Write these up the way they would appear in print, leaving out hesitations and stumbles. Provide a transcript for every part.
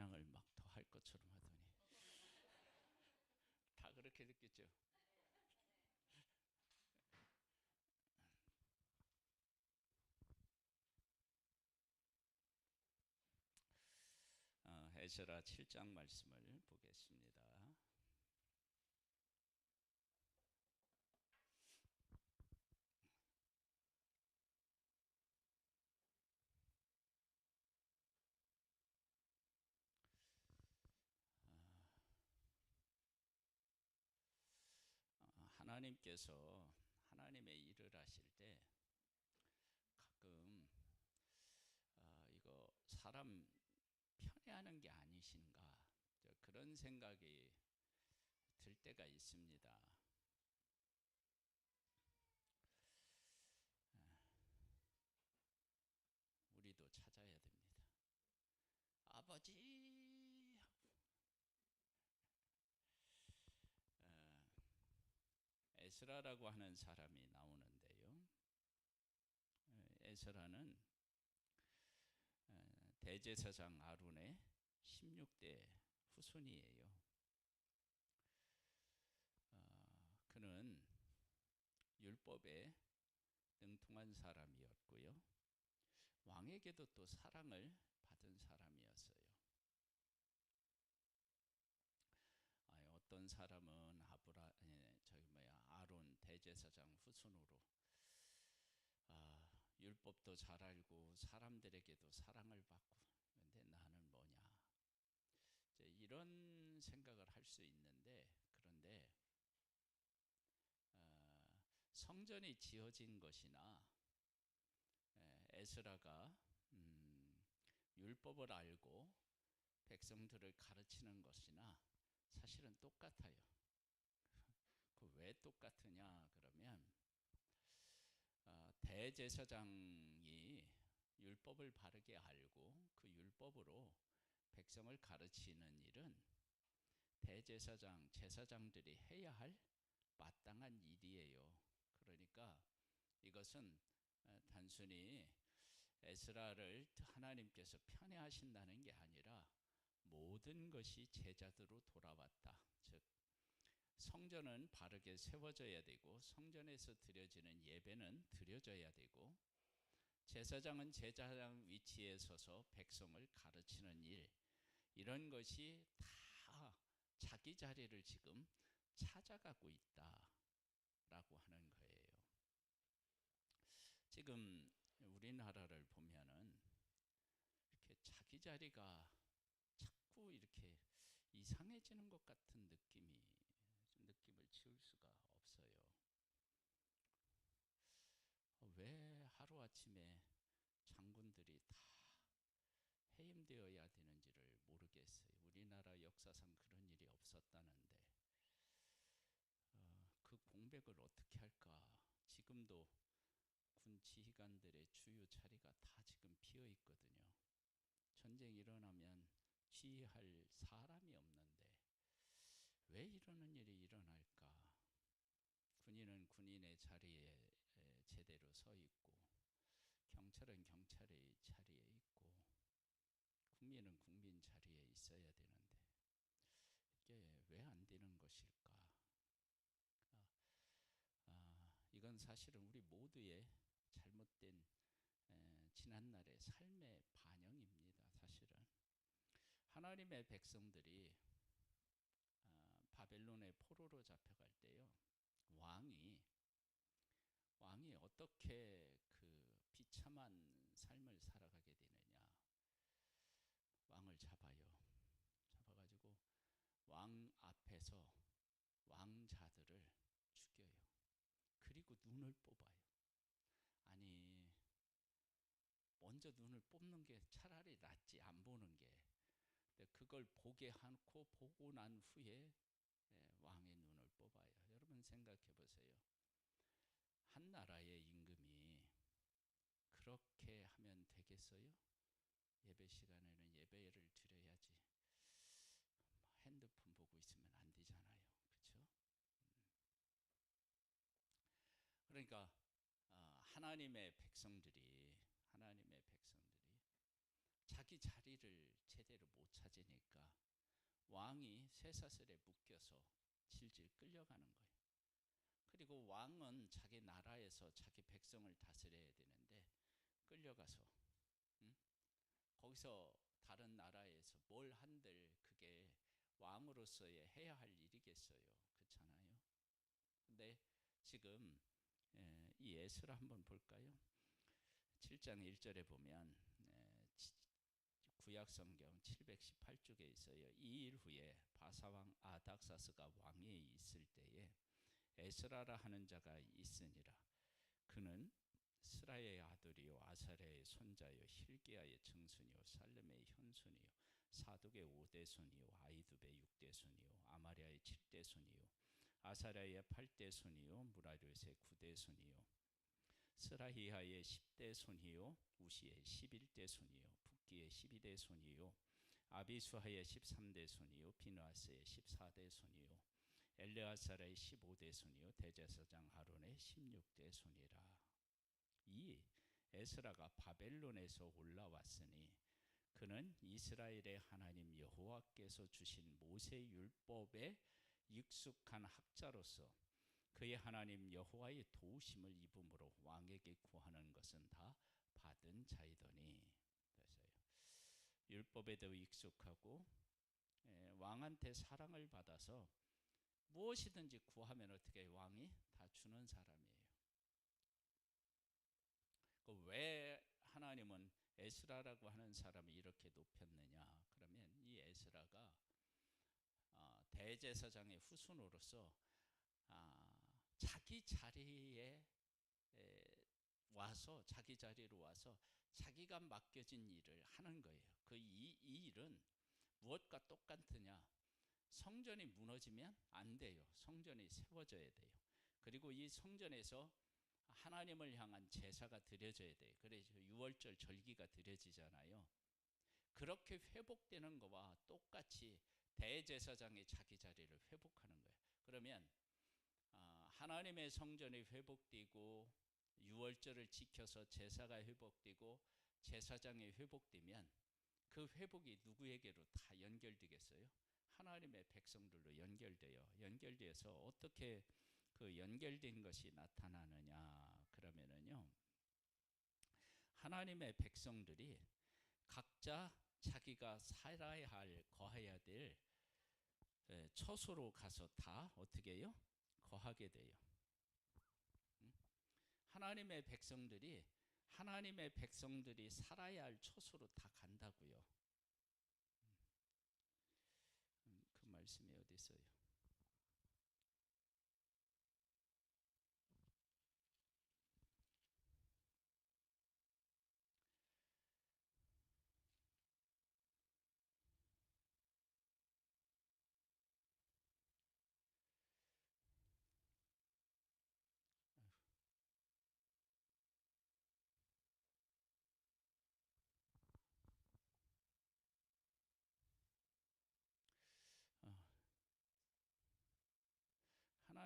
찬양을 막 더 할 것처럼 하더니 다 그렇게 느꼈죠. 에스라 7장 말씀을 보겠습니다. 하나님께서 하나님의 일을 하실 때 가끔 이거 사람 편애하는 게 아니신가, 그런 생각이 들 때가 있습니다. 우리도 찾아야 됩니다. 아버지, 에스라라고 하는 사람이 나오는데요. 에스라는 대제사장 아론의 16대 후손이에요. 그는 율법에 능통한 사람이었고요. 왕에게도 또 사랑을 받은 사람이었어요. 어떤 사람은 아론 대제사장 후손으로 율법도 잘 알고 사람들에게도 사랑을 받고, 근데 나는 뭐냐, 이런 생각을 할 수 있는데, 그런데 성전이 지어진 것이나 에스라가 율법을 알고 백성들을 가르치는 것이나 사실은 똑같아요. 그 왜 똑같으냐 그러면, 대제사장이 율법을 바르게 알고 그 율법으로 백성을 가르치는 일은 대제사장, 제사장들이 해야 할 마땅한 일이에요. 그러니까 이것은 단순히 에스라를 하나님께서 편애하신다는 게 아니라 모든 것이 제자도로 돌아왔다. 즉 성전은 바르게 세워져야 되고, 성전에서 드려지는 예배는 드려져야 되고, 제사장은 제사장 위치에 서서 백성을 가르치는 일, 이런 것이 다 자기 자리를 지금 찾아가고 있다라고 하는 거예요. 지금 우리나라를 보면은 이렇게 자기 자리가 자꾸 이렇게 이상해지는 것 같은 느낌을 지울 수가 없어요. 왜 하루아침에 장군들이 다 해임되어야 되는지를 모르겠어요. 우리나라 역사상 그런 일이 없었다는데 그 공백을 어떻게 할까. 지금도 군 지휘관들의 주요 자리가 다 지금 비어 있거든요. 전쟁이 일어나면 지휘할 사람이 없는데 왜 이러는 일이 일어날까. 군인은 군인의 자리에 제대로 서 있고, 경찰은 경찰의 자리에 있고, 국민은 국민 자리에 있어야 되는데 이게 왜 안 되는 것일까. 이건 사실은 우리 모두의 잘못된 지난날의 삶의 반영입니다. 사실은 하나님의 백성들이 바벨론의 포로로 잡혀갈 때요, 왕이 어떻게 그 비참한 삶을 살아가게 되느냐. 왕을 잡아가지고 왕 앞에서 왕자들을 죽여요. 그리고 눈을 뽑아요. 아니, 먼저 눈을 뽑는 게 차라리 낫지, 안 보는 게. 근데 그걸 보게 하고 보고 난 후에 왕의 눈을 뽑아요. 여러분 생각해 보세요. 한 나라의 임금이 그렇게 하면 되겠어요? 예배 시간에는 예배를 드려야지, 핸드폰 보고 있으면 안 되잖아요. 그렇죠? 그러니까 하나님의 백성들이 자기 자리를 제대로 못 찾으니까 왕이 쇠사슬에 묶여서 질질 끌려가는 거예요. 그리고 왕은 자기 나라에서 자기 백성을 다스려야 되는데 끌려가서 거기서 다른 나라에서 뭘 한들 그게 왕으로서의 해야 할 일이겠어요. 그렇잖아요. 근데 지금 이 에스라 한번 볼까요? 7장 1절에 보면 구약성경 718쪽에 있어요. 이 일 후에 바사왕 아닥사스가 왕위에 있을 때에 에스라라 하는 자가 있으니라. 그는 스라의 아들이요 아사랴의 손자요 힐기야의 증손이요 살렘의 현손이요 사독의 5대 손이요 아이두베의 6대 손이요 아마랴의 7대 손이요 아사랴의 8대 손이요 무라리옷의 9대 손이요 스라히야의 10대 손이요 우시의 11대 손이요 붓기의 12대 손이요 아비수하의 13대 손이요 비누아스의 14대 손이요 엘레아사라의 15대 손이요 대제사장 아론의 16대 손이라. 이 에스라가 바벨론에서 올라왔으니 그는 이스라엘의 하나님 여호와께서 주신 모세 율법에 익숙한 학자로서 그의 하나님 여호와의 도우심을 입음으로 왕에게 구하는 것은 다 받은 자이더니. 그래서요. 율법에도 익숙하고 왕한테 사랑을 받아서 무엇이든지 구하면 어떻게 왕이 다 주는 사람이에요. 왜 하나님은 에스라라고 하는 사람을 이렇게 높였느냐? 그러면 이 에스라가 대제사장의 후손으로서 자기 자리에 와서 자기 자리로 와서 자기가 맡겨진 일을 하는 거예요. 이 일은 무엇과 똑같으냐? 성전이 무너지면 안 돼요. 성전이 세워져야 돼요. 그리고 이 성전에서 하나님을 향한 제사가 드려져야 돼요. 그래서 유월절 절기가 드려지잖아요. 그렇게 회복되는 것과 똑같이 대제사장이 자기 자리를 회복하는 거예요. 그러면 하나님의 성전이 회복되고 유월절을 지켜서 제사가 회복되고 제사장이 회복되면 그 회복이 누구에게로 다 연결되겠어요? 하나님의 백성들로 연결되어서 어떻게 그 연결된 것이 나타나느냐 그러면은요, 하나님의 백성들이 각자 자기가 살아야 할 거해야 될 처소로 가서 다 어떻게 해요? 거하게 돼요. 하나님의 백성들이 살아야 할 처소로 다 간다고요. 그 말씀이 어디 있어요?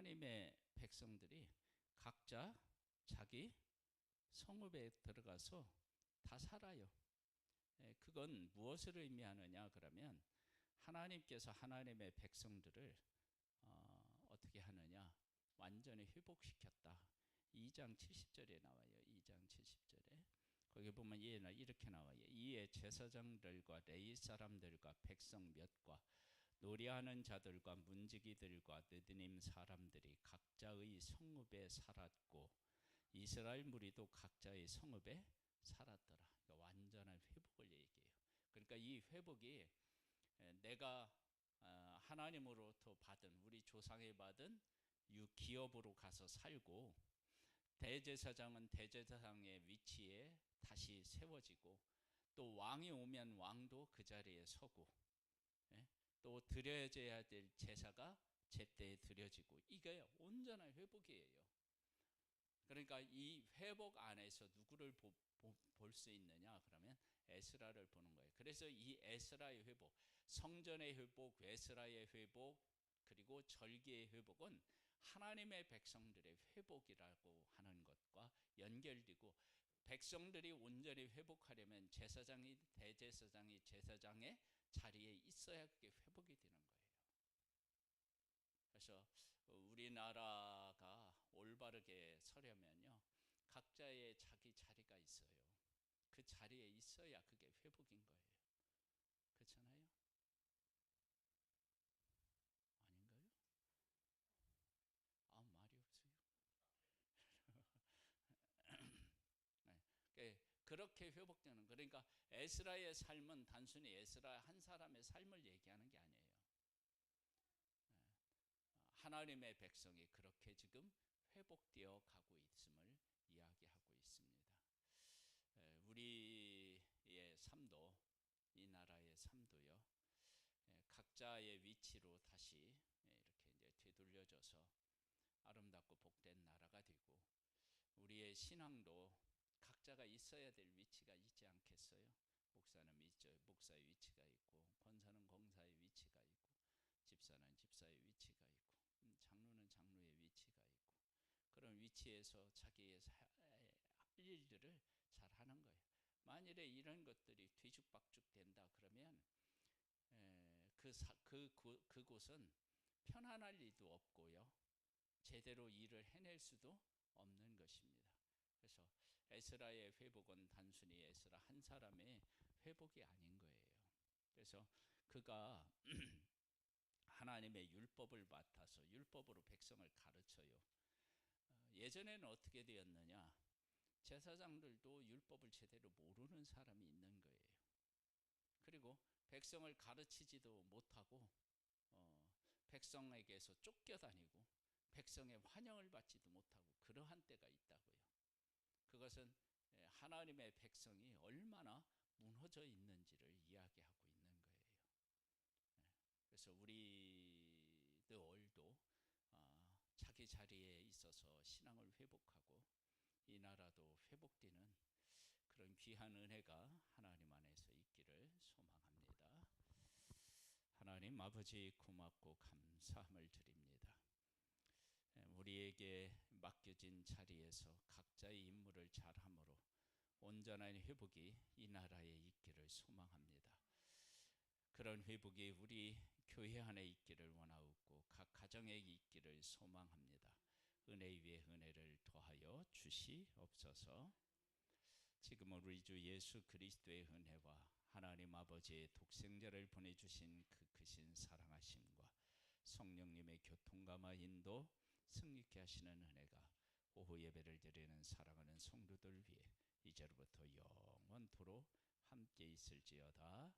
하나님의 백성들이 각자 자기 성읍에 들어가서 다 살아요. 그건 무엇을 의미하느냐 그러면 하나님께서 하나님의 백성들을 어떻게 하느냐, 완전히 회복시켰다. 2장 70절에 나와요. 2장 70절에 거기 보면 이렇게 나와요. 이에 제사장들과 레위 사람들과 백성 몇과 노래하는 자들과 문지기들과 느드님 사람들이 각자의 성읍에 살았고 이스라엘 무리도 각자의 성읍에 살았더라. 그러니까 완전한 회복을 얘기해요. 그러니까 이 회복이 내가 하나님으로부터 받은, 우리 조상이 받은 기업으로 가서 살고, 대제사장은 대제사장의 위치에 다시 세워지고, 또 왕이 오면 왕도 그 자리에 서고, 또 드려져야 될 제사가 제때에 드려지고, 이게 온전한 회복이에요. 그러니까 이 회복 안에서 누구를 볼 수 있느냐 그러면 에스라를 보는 거예요. 그래서 이 에스라의 회복, 성전의 회복, 에스라의 회복, 그리고 절기의 회복은 하나님의 백성들의 회복이라고 하는 것과 연결되고, 백성들이 온전히 회복하려면 제사장이 대제사장이 제사장의 자리에 있어야 그게 회복이 되는 거예요. 그래서 우리나라가 올바르게 서려면요, 각자의 자기 자리가 있어요. 그 자리에 있어야 그게 회복인 거예요. 그렇잖아요? 아닌가요? 아, 말이 없어요. 네. 그렇게 회복되는, 그러니까 에스라의 삶은 단순히 에스라 한 사람의 삶을 얘기하는 게 아니에요. 하나님의 백성이 그렇게 지금 회복되어 가고 있음을 이야기하고 있습니다. 우리의 삶도, 이 나라의 삶도요, 각자의 위치로 다시 이렇게 이제 되돌려져서 아름답고 복된 나라가 되고, 우리의 신앙도 각자가 있어야 될 위치가 있지 않겠어요? 목사는 목사의 위치가 있고, 권사는 권사의 위치가 있고, 집사는 집사의 위치가 있고, 장로는 장로의 위치가 있고, 그런 위치에서 자기의 할 일들을 잘 하는 거예요. 만일에 이런 것들이 뒤죽박죽 된다 그러면 그곳은 편안할 리도 없고요, 제대로 일을 해낼 수도 없는 것입니다. 그래서 에스라의 회복은 단순히 에스라 한 사람의 회복이 아닌 거예요. 그래서 그가 하나님의 율법을 맡아서 율법으로 백성을 가르쳐요. 예전에는 어떻게 되었느냐, 제사장들도 율법을 제대로 모르는 사람이 있는 거예요. 그리고 백성을 가르치지도 못하고 백성에게서 쫓겨다니고 백성의 환영을 받지도 못하고 그러한 때가 있다고요. 그것은 하나님의 백성이 얼마나 무너져 있는지를 이야기하고 있는 거예요. 그래서 우리들도 자기 자리에 있어서 신앙을 회복하고 이 나라도 회복되는 그런 귀한 은혜가 하나님 안에서 있기를 소망합니다. 하나님 아버지, 고맙고 감사함을 드립니다. 우리에게 맡겨진 자리에서 각자의 임무를 잘함으로 온전한 회복이 이 나라에 있기를 소망합니다. 그런 회복이 우리 교회 안에 있기를 원하옵고 각 가정에 있기를 소망합니다. 은혜 위에 은혜를 더하여 주시옵소서. 지금은 우리 주 예수 그리스도의 은혜와 하나님 아버지의 독생자를 보내주신 그 크신 사랑하심과 성령님의 교통감화 인도 승리케 하시는 은혜가 오후 예배를 드리는 사랑하는 성도들 위해 이제로부터 영원토록 함께 있을지어다.